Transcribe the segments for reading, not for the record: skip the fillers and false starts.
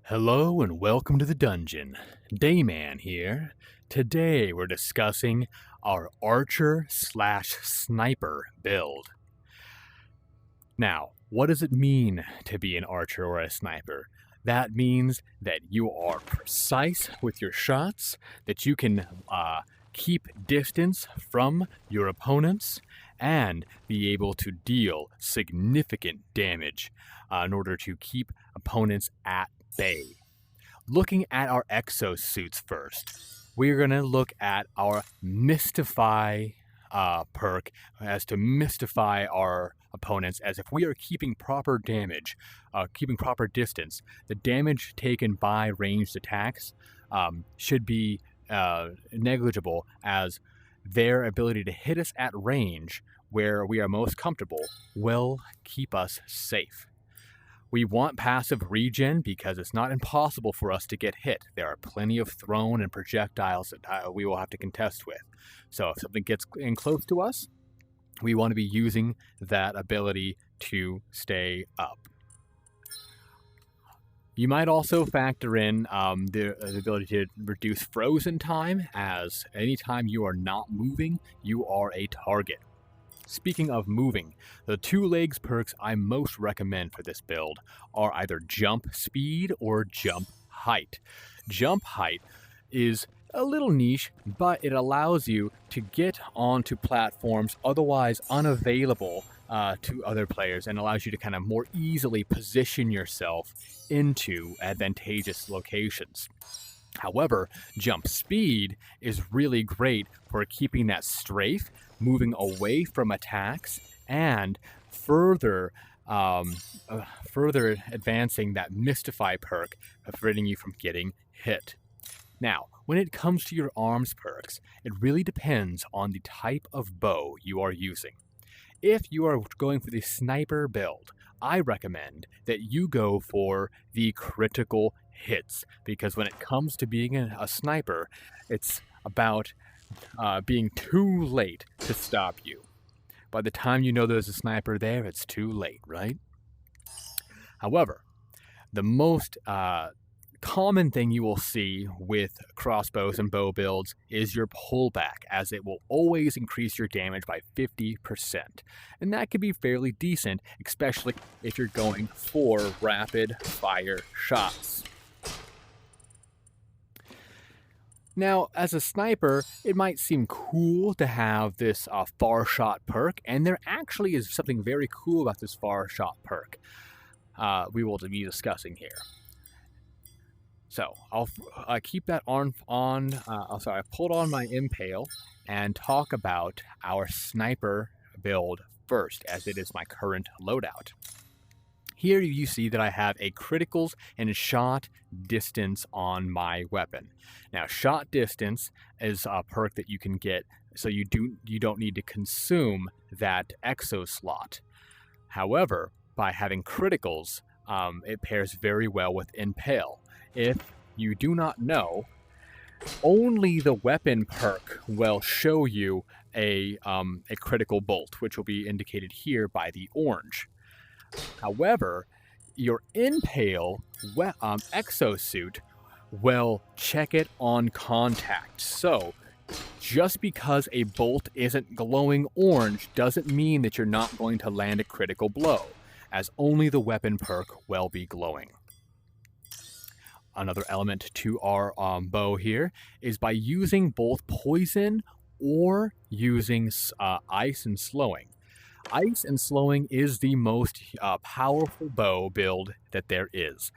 Hello and welcome to the dungeon. Dayman here. Today we're discussing our archer slash sniper build. Now, what does it mean to be an archer or a sniper? That means that you are precise with your shots, that you can keep distance from your opponents, and be able to deal significant damage in order to keep opponents at bay. Looking at our exosuits first, we're going to look at our mystify perk as to mystify our opponents, as if we are keeping proper damage, keeping proper distance. The damage taken by ranged attacks should be negligible, as their ability to hit us at range where we are most comfortable will keep us safe. We want passive regen because it's not impossible for us to get hit. There are plenty of thrown and projectiles that we will have to contest with. So if something gets in close to us, we want to be using that ability to stay up. You might also factor in the ability to reduce frozen time, as anytime you are not moving, you are a target. Speaking of moving, the two legs perks I most recommend for this build are either jump speed or jump height. Jump height is a little niche, but it allows you to get onto platforms otherwise unavailable to other players, and allows you to kind of more easily position yourself into advantageous locations. However, jump speed is really great for keeping that strafe, moving away from attacks, and further advancing that mystify perk, preventing you from getting hit. Now, when it comes to your arms perks, it really depends on the type of bow you are using. If you are going for the sniper build, I recommend that you go for the critical hits, because when it comes to being a sniper, it's about being too late to stop you. By the time you know there's a sniper there, it's too late, right? However, the most common thing you will see with crossbows and bow builds is your pullback, as it will always increase your damage by 50%. And that can be fairly decent, especially if you're going for rapid fire shots. Now, as a sniper, it might seem cool to have this far shot perk, and there actually is something very cool about this far shot perk we will be discussing here. So I'll keep that on. I pulled on my impale and talk about our sniper build first, as it is my current loadout. Here you see that I have a criticals and shot distance on my weapon. Now, shot distance is a perk that you can get, so you don't need to consume that exo slot. However, by having criticals, it pairs very well with impale. If you do not know, only the weapon perk will show you a critical bolt, which will be indicated here by the orange. However, your impale exosuit will check it on contact. So just because a bolt isn't glowing orange doesn't mean that you're not going to land a critical blow, as only the weapon perk will be glowing. Another element to our bow here is by using both poison or using ice and slowing. Ice and slowing is the most powerful bow build that there is,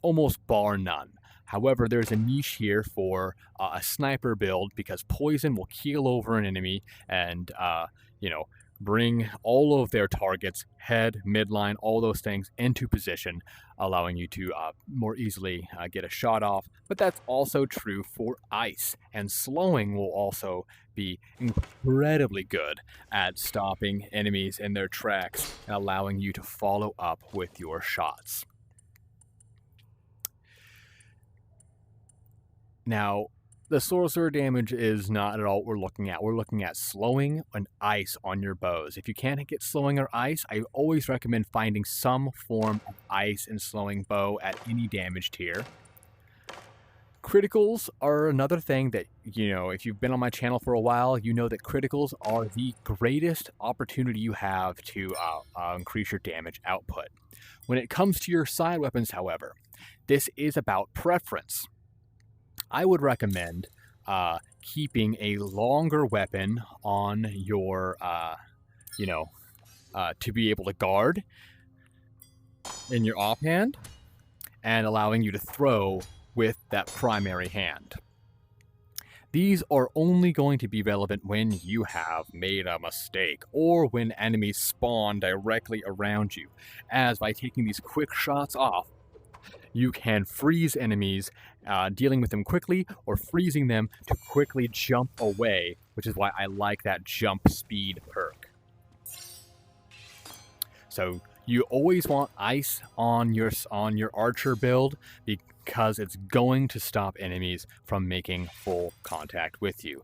almost bar none. However, there's a niche here for a sniper build, because poison will keel over an enemy and bring all of their targets, head, midline, all those things into position, allowing you to more easily get a shot off. But that's also true for ice, and slowing will also be incredibly good at stopping enemies in their tracks and allowing you to follow up with your shots. Now, the sorcerer damage is not at all what we're looking at. We're looking at slowing and ice on your bows. If you can't get slowing or ice, I always recommend finding some form of ice and slowing bow at any damage tier. Criticals are another thing that, if you've been on my channel for a while, you know that criticals are the greatest opportunity you have to increase your damage output. When it comes to your side weapons, however, this is about preference. I would recommend keeping a longer weapon on your, to be able to guard in your offhand and allowing you to throw with that primary hand. These are only going to be relevant when you have made a mistake or when enemies spawn directly around you, as by taking these quick shots off, you can freeze enemies, dealing with them quickly or freezing them to quickly jump away, which is why I like that jump speed perk. So you always want ice on your archer build because it's going to stop enemies from making full contact with you.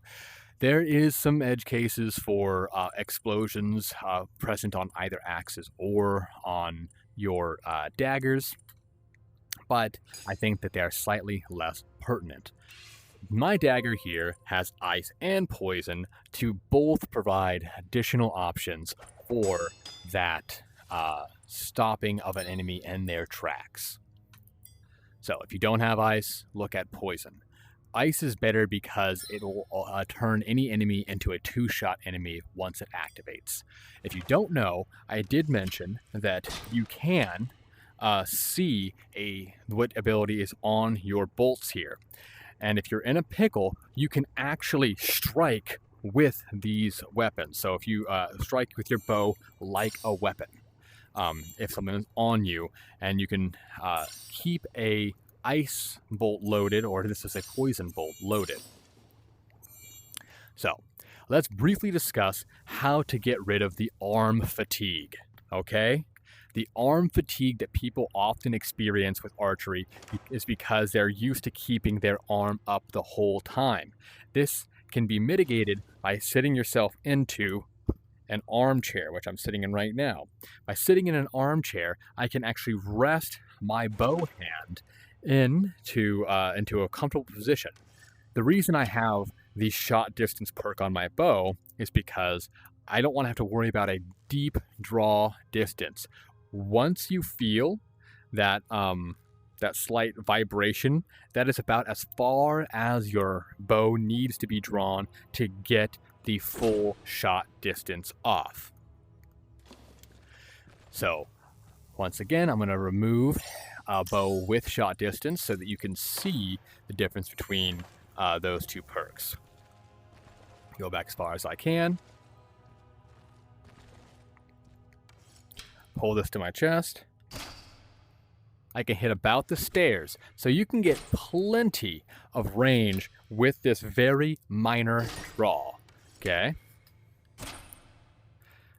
There is some edge cases for explosions present on either axes or on your daggers, but I think that they are slightly less pertinent. My dagger here has ice and poison to both provide additional options for that stopping of an enemy in their tracks. So if you don't have ice, look at poison. Ice is better because it will turn any enemy into a two-shot enemy once it activates. If you don't know, I did mention that you can see what ability is on your bolts here. And if you're in a pickle, you can actually strike with these weapons. So if you strike with your bow like a weapon, if something is on you, and you can keep a ice bolt loaded, or this is a poison bolt loaded. So let's briefly discuss how to get rid of the arm fatigue, okay? The arm fatigue that people often experience with archery is because they're used to keeping their arm up the whole time. This can be mitigated by sitting yourself into an armchair, which I'm sitting in right now. By sitting in an armchair, I can actually rest my bow hand into a comfortable position. The reason I have the shot distance perk on my bow is because I don't want to have to worry about a deep draw distance. Once you feel that that slight vibration, that is about as far as your bow needs to be drawn to get the full shot distance off. So once again, I'm going to remove a bow with shot distance so that you can see the difference between those two perks. Go back as far as I can. Pull this to my chest. I can hit about the stairs, so you can get plenty of range with this very minor draw. Okay.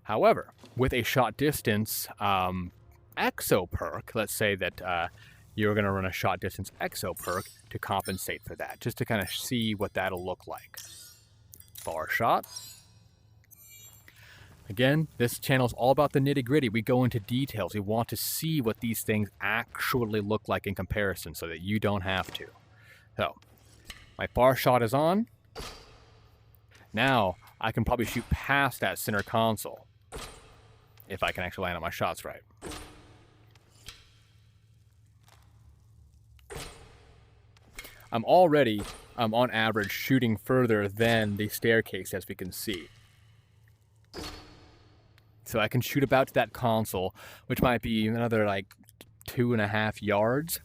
However, with a shot distance exo perk, let's say that you're going to run a shot distance exo perk to compensate for that, just to kind of see what that'll look like. Far shot. Again, this channel is all about the nitty-gritty. We go into details. We want to see what these things actually look like in comparison so that you don't have to. So, my far shot is on. Now, I can probably shoot past that center console if I can actually land on my shots right. I'm already, on average, shooting further than the staircase, as we can see. So I can shoot about to that console, which might be another like 2.5 yards.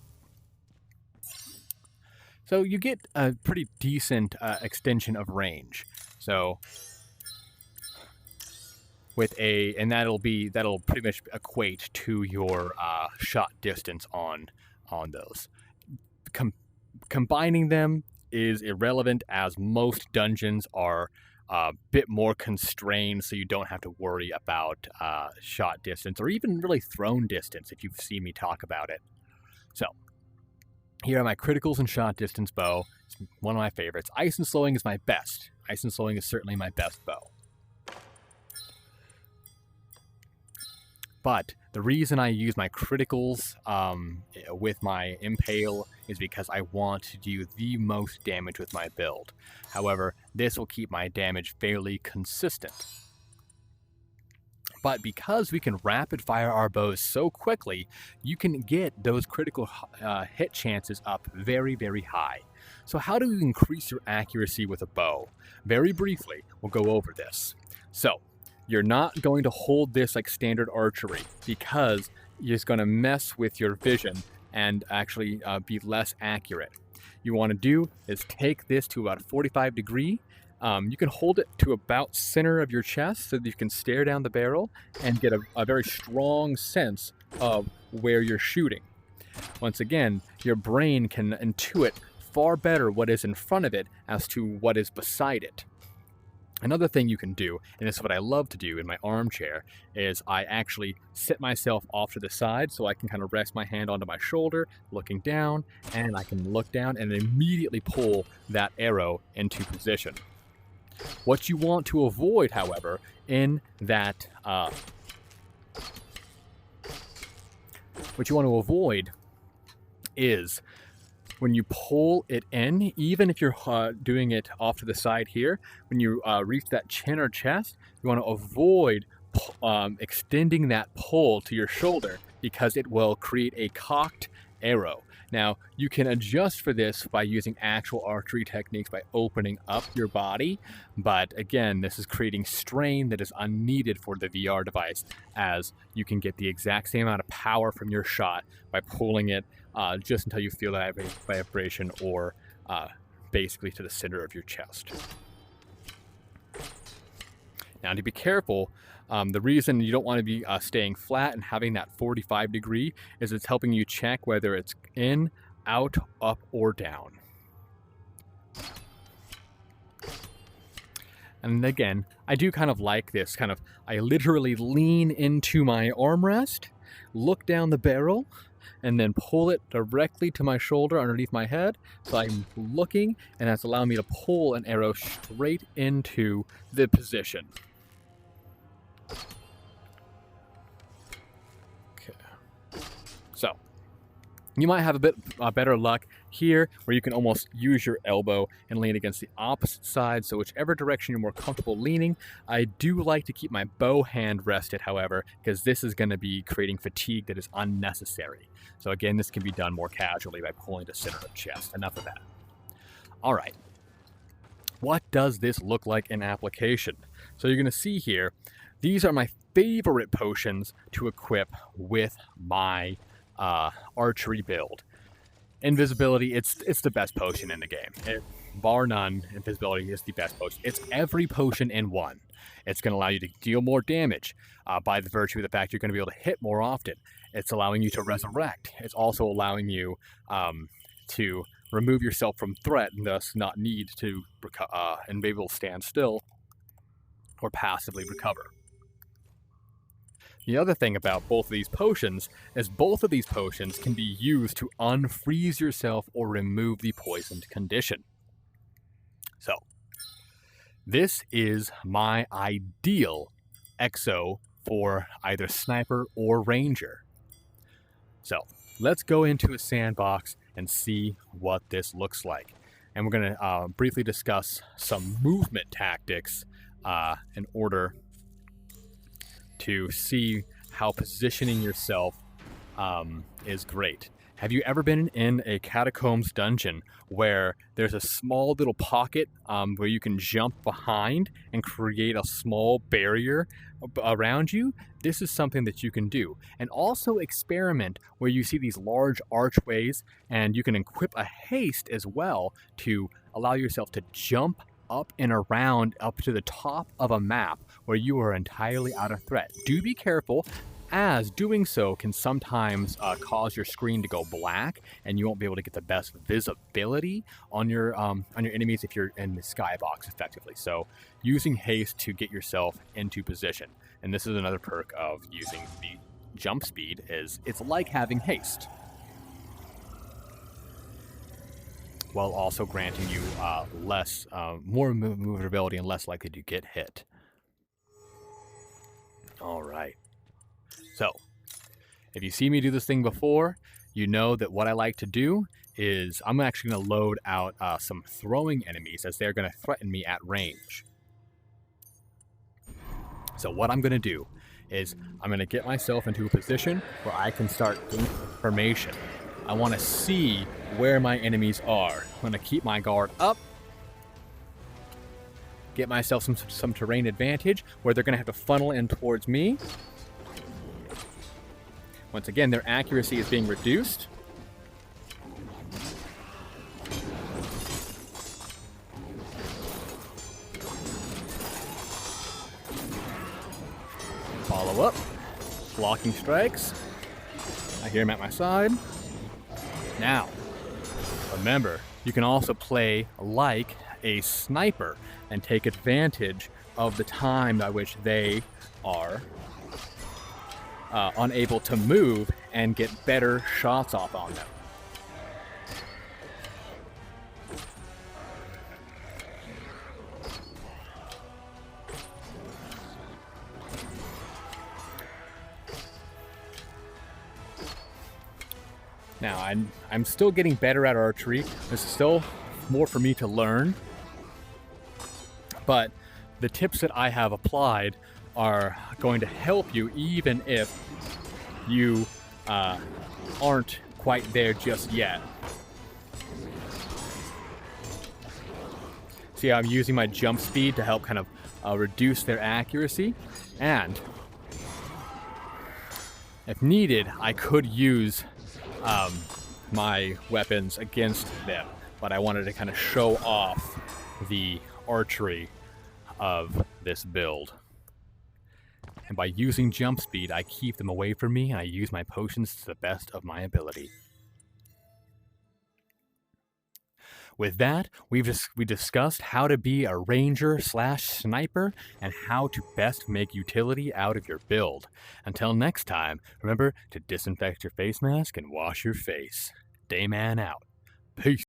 So you get a pretty decent extension of range. So with and that'll pretty much equate to your shot distance on those. Combining them is irrelevant, as most dungeons are a bit more constrained, so you don't have to worry about shot distance or even really thrown distance if you've seen me talk about it. So Here are my criticals and shot distance bow. It's one of my favorites. Ice and slowing is my best. Ice and slowing is certainly my best bow. But the reason I use my criticals with my impale is because I want to do the most damage with my build. However, this will keep my damage fairly consistent. But because we can rapid fire our bows so quickly, you can get those critical hit chances up very, very high. So how do you increase your accuracy with a bow? Very briefly, we'll go over this. So, you're not going to hold this like standard archery because it's going to mess with your vision and actually be less accurate. You want to do is take this to about a 45 degree. You can hold it to about center of your chest so that you can stare down the barrel and get a very strong sense of where you're shooting. Once again, your brain can intuit far better what is in front of it as to what is beside it. Another thing you can do, and this is what I love to do in my armchair, is I actually sit myself off to the side so I can kind of rest my hand onto my shoulder, looking down, and I can look down and immediately pull that arrow into position. What you want to avoid, however, in that, what you want to avoid is when you pull it in, even if you're doing it off to the side here, when you reach that chin or chest, you want to avoid extending that pull to your shoulder because it will create a cocked arrow. Now, you can adjust for this by using actual archery techniques by opening up your body, but again, this is creating strain that is unneeded for the VR device, as you can get the exact same amount of power from your shot by pulling it just until you feel that vibration or basically to the center of your chest. Now, to be careful, the reason you don't want to be staying flat and having that 45 degree is it's helping you check whether it's in, out, up, or down. And again, I do kind of like this I literally lean into my armrest, look down the barrel, and then pull it directly to my shoulder underneath my head. So I'm looking, and that's allowing me to pull an arrow straight into the position. So, you might have a bit better luck here, where you can almost use your elbow and lean against the opposite side, so whichever direction you're more comfortable leaning. I do like to keep my bow hand rested, however, because this is going to be creating fatigue that is unnecessary. So again, this can be done more casually by pulling to center of chest. Enough of that. All right. What does this look like in application? So you're going to see here, these are my favorite potions to equip with my archery build. Invisibility, it's the best potion in the game. Bar none, invisibility is the best potion. It's every potion in one. It's going to allow you to deal more damage by the virtue of the fact you're going to be able to hit more often. It's allowing you to resurrect. It's also allowing you to remove yourself from threat and thus not need to and be able to stand still or passively recover. The other thing about both of these potions is both of these potions can be used to unfreeze yourself or remove the poisoned condition. So, this is my ideal exo for either sniper or ranger. So, let's go into a sandbox and see what this looks like. And we're going to briefly discuss some movement tactics in order to see how positioning yourself is great. Have you ever been in a catacombs dungeon where there's a small little pocket where you can jump behind and create a small barrier around you? This is something that you can do. And also experiment where you see these large archways, and you can equip a haste as well to allow yourself to jump up and around up to the top of a map where you are entirely out of threat. Do be careful, as doing so can sometimes cause your screen to go black and you won't be able to get the best visibility on your enemies if you're in the skybox effectively. So using haste to get yourself into position. And this is another perk of using the jump speed, is it's like having haste. while also granting you more maneuverability and less likely to get hit. All right. So, if you see me do this thing before, you know that what I like to do is I'm actually going to load out some throwing enemies as they're going to threaten me at range. So what I'm going to do is I'm going to get myself into a position where I can start gaining information. I want to see where my enemies are. I'm going to keep my guard up, get myself some terrain advantage where they're going to have to funnel in towards me. Once again, their accuracy is being reduced. Follow up. Blocking strikes. I hear him at my side. Now, remember, you can also play like a sniper and take advantage of the time by which they are unable to move and get better shots off on them. Now, I'm still getting better at archery. There's still more for me to learn. But the tips that I have applied are going to help you even if you aren't quite there just yet. See how I'm using my jump speed to help kind of reduce their accuracy. And if needed, I could use my weapons against them, but I wanted to kind of show off the archery of this build. And by using jump speed, I keep them away from me and I use my potions to the best of my ability. With that, we discussed how to be a ranger/sniper and how to best make utility out of your build. Until next time, remember to disinfect your face mask and wash your face. Dayman out. Peace.